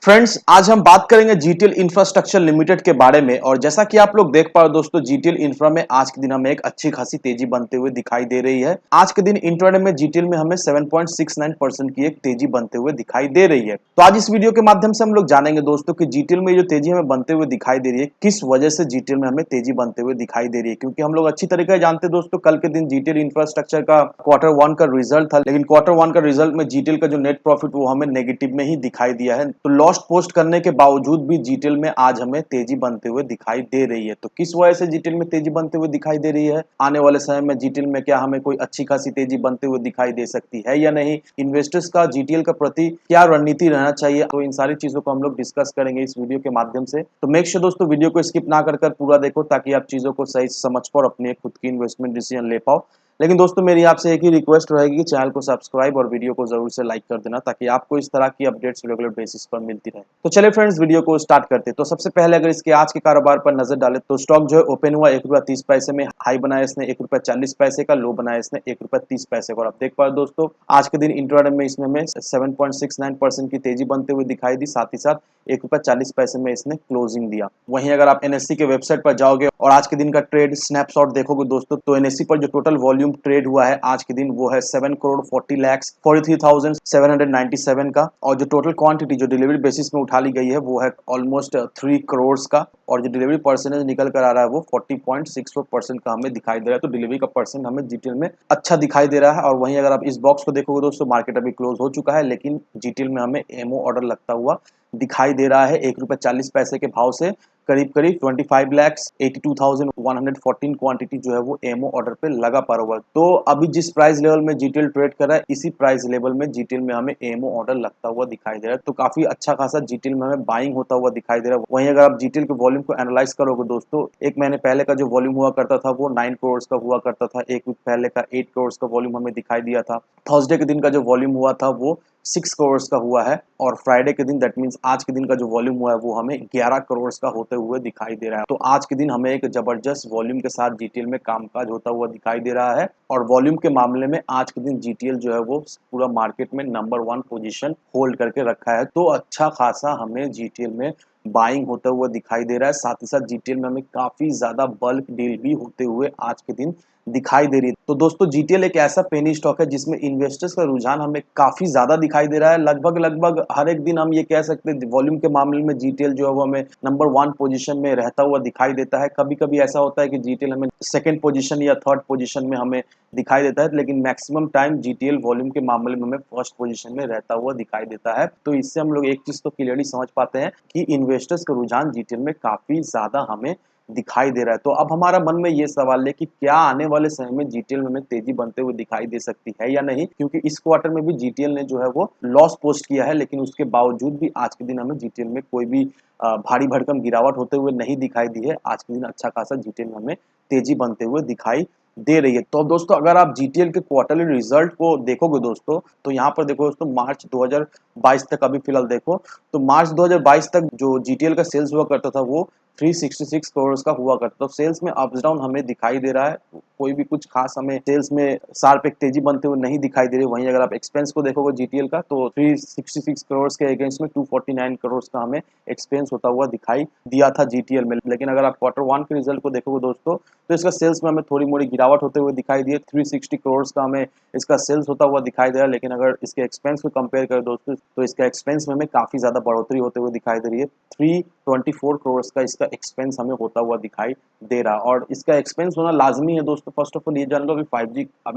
Friends, आज हम बात करेंगे जीटीएल इंफ्रास्ट्रक्चर लिमिटेड के बारे में। और जैसा कि आप लोग देख पा रहे हो दोस्तों, जीटीएल इंफ्रा में आज के दिन हमें एक अच्छी खासी तेजी बनते हुए दिखाई दे रही है। आज के दिन इंट्राडे में जीटीएल में हमें 7.69% की एक तेजी बनते हुए दिखाई दे रही है। तो आज इस वीडियो के माध्यम से हम लोग जानेंगे दोस्तों कि जीटीएल में जो तेजी हमें बनते हुए दिखाई दे रही है, किस वजह से जीटीएल में हमें तेजी बनते हुए दिखाई दे रही है। क्योंकि हम लोग अच्छी तरीके से जानते हैं दोस्तों, कल के दिन जीटीएल इंफ्रास्ट्रक्चर का Q1 का रिजल्ट था, लेकिन Q1 का रिजल्ट में जीटीएल का जो नेट प्रॉफिट वो हमें नेगेटिव में ही दिखाई दिया है। तो लॉस्ट पोस्ट करने के बावजूद भी जीटीएल में आज हमें तेजी बनते हुए दिखाई दे रही है। तो किस वजह से जीटीएल में तेजी बनते हुए दिखाई दे रही है, आने वाले समय में जीटीएल में क्या हमें कोई अच्छी खासी तेजी बनते हुए दिखाई दे सकती है या नहीं, इन्वेस्टर्स का जीटीएल का प्रति क्या रणनीति रहना चाहिए, तो इन सारी चीजों को हम लोग डिस्कस करेंगे इस वीडियो के माध्यम से। तो मेक श्योर दोस्तों वीडियो को स्किप ना कर पूरा देखो, ताकि आप चीजों को सही समझ पाओ और अपनी खुद की इन्वेस्टमेंट डिसीजन ले पाओ। लेकिन दोस्तों मेरी आपसे एक ही रिक्वेस्ट रहेगी कि चैनल को सब्सक्राइब और वीडियो को जरूर से लाइक कर देना, ताकि आपको इस तरह की अपडेट्स रेगुलर बेसिस पर मिलती रहे। तो चलिए फ्रेंड्स, वीडियो को स्टार्ट करते हैं। तो सबसे पहले अगर इसके आज के कारोबार पर नजर डालें तो स्टॉक जो है ओपन हुआ ₹1.30 में, हाई बनाया इसने ₹1.40 का, लो बनाया इसने ₹1.30 का। और आप देख पा रहे दोस्तों, आज के दिन इंट्राडे में इसमें हमें 7.69% की तेजी बनते हुए दिखाई दी। साथ ही साथ ₹1.40 में इसने क्लोजिंग दिया। वहीं अगर आप एनएससी के वेबसाइट पर जाओगे और आज के दिन का ट्रेड स्नैपशॉट देखोगे दोस्तों, तो एनएससी पर जो टोटल वॉल्यूम ट्रेड हुआ है आज के दिन वो है 7,40,43,797 का। और जो टोटल क्वांटिटी जो डिलीवरी बेसिस में उठा ली गई है वो है ऑलमोस्ट 3 करोड़ का। और जो डिलीवरी परसेंटेज निकल कर आ रहा है वो 40.64% का हमें दिखाई दे रहा है। तो डिलीवरी का परसेंट हमें जीटीएल में अच्छा दिखाई दे रहा है। और वहीं अगर आप इस बॉक्स को देखोगे दोस्तों, मार्केट अभी क्लोज हो चुका है, लेकिन जीटीएल में हमें एमओ ऑर्डर लगता हुआ दिखाई दे रहा है। ₹1.40 के भाव से करीब करीब 25,82,114 क्वांटिटी जो है वो एमओ ऑर्डर पे लगा पा हुआ है। तो अभी जिस प्राइस लेवल में जीटीएल ट्रेड कर रहा है, इसी प्राइस लेवल में जीटीएल में हमें एमओ ऑर्डर लगता हुआ दिखाई दे रहा है। तो काफी अच्छा खासा जीटीएल में हमें बाइंग होता हुआ दिखाई दे रहा है। वहीं अगर आप जीटीएल के वॉल्यूम को एनालाइज करोगे दोस्तों, एक महीने पहले का जो वॉल्यूम हुआ करता था वो 9 करोड़ का हुआ करता था। एक वीक पहले का 8 करोड़ का वॉल्यूम हमें दिखाई दिया था। थर्सडे के दिन का जो वॉल्यूम हुआ था वो 6 करोड़ का हुआ है। और फ्राइडे के दिन, दैट मींस आज के दिन का जो वॉल्यूम हुआ है वो हमें 11 करोड़ का होते हुए दिखाई दे रहा है। तो आज के दिन हमें एक जबरदस्त वॉल्यूम के साथ जीटीएल में कामकाज होता हुआ दिखाई दे रहा है। और वॉल्यूम के मामले में आज के दिन जीटीएल जो है वो पूरा मार्केट में नंबर 1 पोजीशन होल्ड करके रखा है। तो अच्छा खासा हमें जीटीएल में बाइंग होता हुआ दिखाई दे रहा है। साथ ही साथ जीटीएल में हमें काफी ज्यादा बल्क डील भी होते हुए आज के दिन दिखाई दे रही है। तो दोस्तों जीटीएल एक ऐसा पेनी स्टॉक है जिसमें इन्वेस्टर्स का रुझान हमें काफी ज्यादा दिखाई दे रहा है। लगभग हर एक दिन हम ये कह सकते हैं वॉल्यूम के मामले में जीटीएल जो है वो हमें नंबर 1 पोजीशन में रहता हुआ दिखाई देता है। कभी कभी ऐसा होता है कि जीटीएल हमें सेकंड पोजीशन या थर्ड पोजीशन में हमें दिखाई देता है, लेकिन मैक्सिमम टाइम जीटीएल वॉल्यूम के मामले में हमें फर्स्ट पोजीशन में रहता हुआ दिखाई देता है। तो इससे हम लोग एक चीज तो क्लियरली समझ पाते हैं कि इन्वेस्टर्स का रुझान जीटीएल में काफी ज्यादा हमें दिखाई दे रहा है। तो अब हमारा मन में ये सवाल है कि क्या आने वाले समय में जीटीएल में हमें तेजी बनते हुए दिखाई दे सकती है या नहीं, क्योंकि इस क्वार्टर में भी जीटीएल ने जो है वो लॉस पोस्ट किया है, लेकिन उसके बावजूद भी आज के दिन हमें जीटीएल में कोई भी भारी भरकम गिरावट होते हुए नहीं दिखाई दी है। आज के दिन अच्छा खासा जीटीएल में हमें तेजी बनते हुए दिखाई दे रही है। तो दोस्तों अगर आप जीटीएल के क्वार्टरली रिजल्ट को देखोगे दोस्तों, तो यहाँ पर देखो दोस्तों, मार्च 2022 तक अभी फिलहाल देखो, तो मार्च 2022 तक जो जीटीएल का सेल्स हुआ करता था वो 366 करोड़ का हुआ करता। तो सेल्स में अप्स डाउन हमें दिखाई दे रहा है। कोई भी कुछ खास हमें सेल्स में शार्प एक तेजी बनते हुए नहीं दिखाई दे रही। वहीं अगर आप एक्सपेंस को देखोगे जीटीएल का, तो 366 करोड़ के अगेंस्ट में 249 करोड़ का हमें एक्सपेंस होता हुआ दिखाई दिया था जीटीएल में। लेकिन अगर आप Q1 के रिजल्ट को देखोगे दोस्तों, तो इसका सेल्स में हमें थोड़ी मोड़ी गिरावट होते हुए दिखाई दी है। 360 करोड़ का हमें इसका सेल्स होता हुआ दिखाई दे रहा है। लेकिन अगर इसके एक्सपेंस को कंपेयर करें दोस्तों, तो इसका एक्सपेंस में हमें काफी ज्यादा बढ़ोतरी होते हुए दिखाई दे रही है। 324 करोड़ का इसका एक्सपेंस हमें होता हुआ दिखाई दे रहा है। और इसका एक्सपेंस होना लाजमी है दोस्तों। फर्स्ट ऑफ ऑल ये जान लो अभी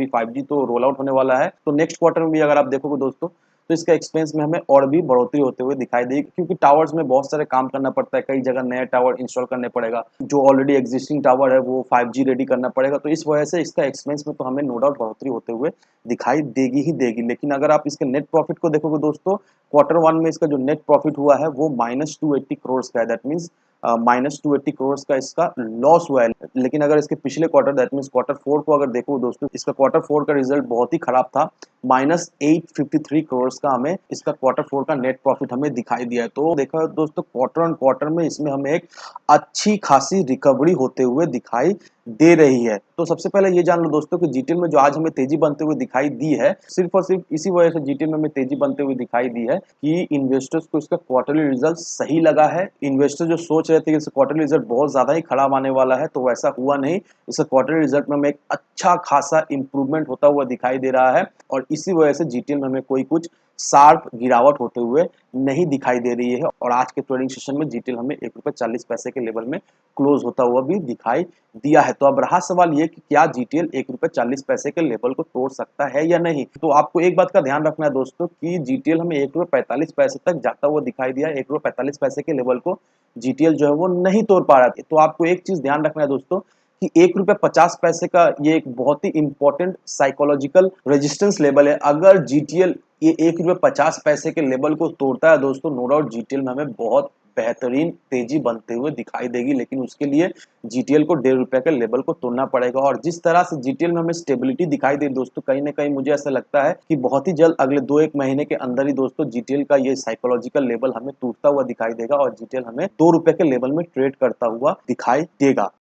5G तो रोल आउट होने वाला है, तो नेक्स्ट क्वार्टर में भी अगर आप देखोगे दोस्तों, तो इसका एक्सपेंस में हमें और भी बढ़ोतरी होते हुए दिखाई देगी, क्योंकि टावर्स में बहुत सारे काम करना पड़ता है। कई जगह नया टावर इंस्टॉल करने पड़ेगा, जो ऑलरेडी एग्जिस्टिंग टावर है वो 5G रेडी करना पड़ेगा। तो इस वजह से इसका एक्सपेंस में तो हमें नो डाउट बढ़ोतरी होते हुए दिखाई देगी ही देगी। लेकिन अगर आप इसके नेट प्रॉफिट को देखोगे दोस्तों, Q1 में इसका जो नेट प्रॉफिट हुआ है वो -280 करोड़ का है। दैट मीन्स -280 करोड़ का इसका लॉस हुआ है। लेकिन अगर इसके पिछले क्वार्टर दैट मीन्स क्वार्टर 4 को अगर देखो दोस्तों, इसका क्वार्टर 4 का रिजल्ट बहुत ही खराब था। -853 करोड़ का हमें इसका क्वार्टर 4 का नेट प्रॉफिट हमें दिखाई दिया है। तो देखा दोस्तों, क्वार्टर ऑन क्वार्टर में इसमें हमें एक अच्छी खासी रिकवरी होते हुए दिखाई दे रही है। तो सबसे पहले ये जान लो दोस्तों कि जीटीएल में जो आज हमें तेजी बनते हुए दिखाई दी है, सिर्फ और सिर्फ इसी वजह से जीटीएल में हमें तेजी बनते हुए दिखाई दी है कि इन्वेस्टर्स को इसका क्वार्टरली रिजल्ट सही लगा है। इन्वेस्टर जो सोच रहे थे कि इसका क्वार्टरली रिजल्ट बहुत ज्यादा ही खराब आने वाला है, तो वैसा हुआ नहीं। इसका क्वार्टरली रिजल्ट में हमें एक अच्छा खासा इंप्रूवमेंट होता हुआ दिखाई दे रहा है और इसी वजह से जीटीएल में हमें कोई कुछ शार्प गिरावट होते हुए नहीं दिखाई दे रही है। और आज के ट्रेडिंग सेशन में जीटीएल हमें ₹1.40 के लेवल में क्लोज होता हुआ भी दिखाई दिया है। तो अब रहा सवाल ये कि क्या जीटीएल ₹1.40 के लेवल को तोड़ सकता है या नहीं। तो आपको एक बात का ध्यान रखना है दोस्तों कि जीटीएल हमें ₹1.45 तक जाता हुआ दिखाई दिया है। ₹1.45 के लेवल को जीटीएल जो है वो नहीं तोड़ पा रहा है। तो आपको एक चीज ध्यान रखना है दोस्तों कि ₹1.50 का ये एक बहुत ही इंपॉर्टेंट साइकोलॉजिकल रेजिस्टेंस लेवल है। अगर जीटीएल ये ₹1.50 के लेवल को तोड़ता है दोस्तों, नो डाउट जीटीएल में हमें बहुत बेहतरीन तेजी बनते हुए दिखाई देगी। लेकिन उसके लिए जीटीएल को ₹1.5 के लेवल को तोड़ना पड़ेगा। और जिस तरह से जीटीएल में हमें स्टेबिलिटी दिखाई दे दोस्तों, कहीं ना कहीं मुझे ऐसा लगता है कि बहुत ही जल्द अगले 2-1 महीने के अंदर ही दोस्तों जीटीएल का ये साइकोलॉजिकल लेवल हमें टूटता हुआ दिखाई देगा और जीटीएल हमें ₹2 के लेवल में ट्रेड करता हुआ दिखाई देगा।